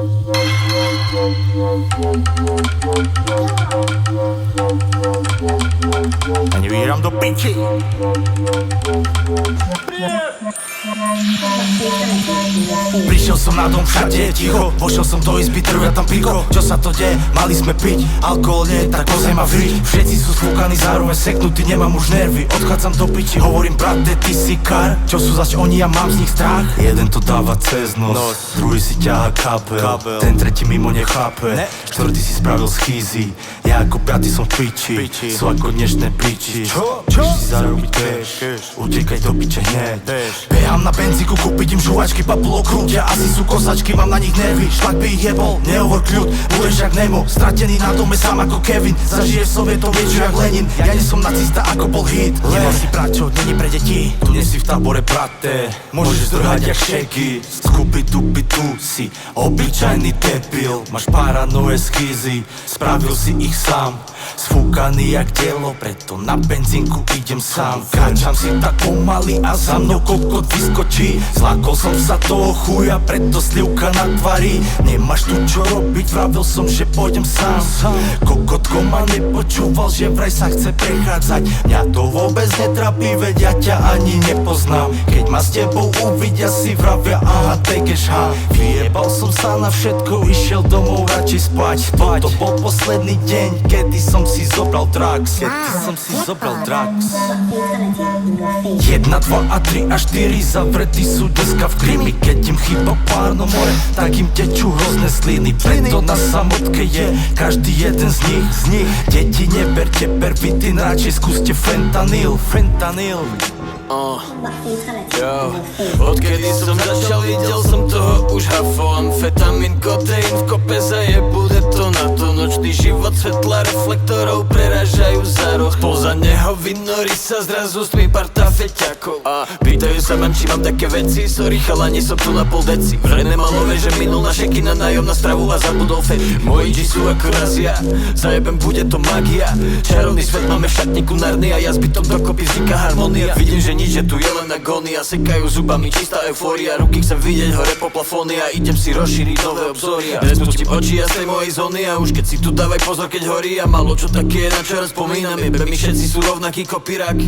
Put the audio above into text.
A nevybírám do piči. Prišiel som na dom, všade je ticho. Vošiel som do izby, trvia tam piko. Čo sa to deje? Mali sme piť. Alkohol nie, tak ozaj ma vriť. Všetci sú sfúkaní, zároveň seknutí, nemám už nervy. Odchádzam do piči, hovorím brate, ty si kar. Čo sú zač oni, ja mám z nich strach. Jeden to dáva cez nos, druhý si ťahá kabel. Ten tretí mimo nechápe, štvrtý si spravil schýzy. Ja ako piaty som v piči, sú ako dnešné piči. Prišli si zarobiť cash, utekaj do piče hneď. Behám na benzíku, kúpiť im žuvačky, papulo krútia. Asi sú kosačky, mám na nich nervy. Šlak by ich jebol, nehovor kľud, budeš jak Nemo. Stratený na dome sám ako Kevin. Zažiješ Sovietov viečo jak Lenin. Ja nie som nacista ako bol hit. Nemal si pračo, není pre deti. Tu nie si v tábore brate, môžeš zdrhať jak šeky. Skupy duby tu si obyčajný debil. Máš paranoje schýzy, spravil si ich sám. Sfúkaný jak telo, preto na benzínku idem sám. Kráčam si tak pomaly a za mnou kokot vyskočí. Zlákol som sa toho chuja, preto slivka na tvári. Nemáš tu čo robiť, vravil som, že pôjdem sám. Kokotko ma nepočúval, že vraj sa chce prechádzať. Mňa to vôbec netrapí, veď ja ťa ani nepoznám. Keď ma s tebou uvidia, si vravia aha, tekeš ha. Vyjebal som sa na všetko, išiel domov radšej spať. Toto bol posledný deň, kedy som si zobral drugs. 1, 2 a 3 a 4 zavretí sú dneska v krimi. Keď im chýba pár no more, tak im tečú hrozné sliny. Preto na samotke je každý jeden z nich. Deti neberte pervitin, radšej skúste fentanyl. Yo, odkedy som začal, videl som toho už hafo. Amfetamín, kodeín v kope zajebu detonátor. Nočný život, svetla reflektorov prerážajú za roh. Poza neho vynorí sa zrazu s tmy parta feťakov. A pýtajú sa ma, či mám také veci. Sorry chalani, som tu na pol deci. Vraj nemalové, že minul na šeky na nájom na stravu a zabudol fety. Moji G sú ako razia, zajebem, bude to magia. Čarovný svet máme v šatníku Narnia. Ja zbytom dokopy vzniká harmonia. Vidím, že nič, že tu je len agónia. Sekajú zubami, čistá eufória. Ruky chcem vidieť hore po plafóny a idem si rozšíriť nové obzory. Nespustím oči a z tej mojej zóny a už keď si tu dávaj pozor, keď horí. A malo čo také, na čo raz spomínam. Jebe mi všetci sú rovnakí kopirák.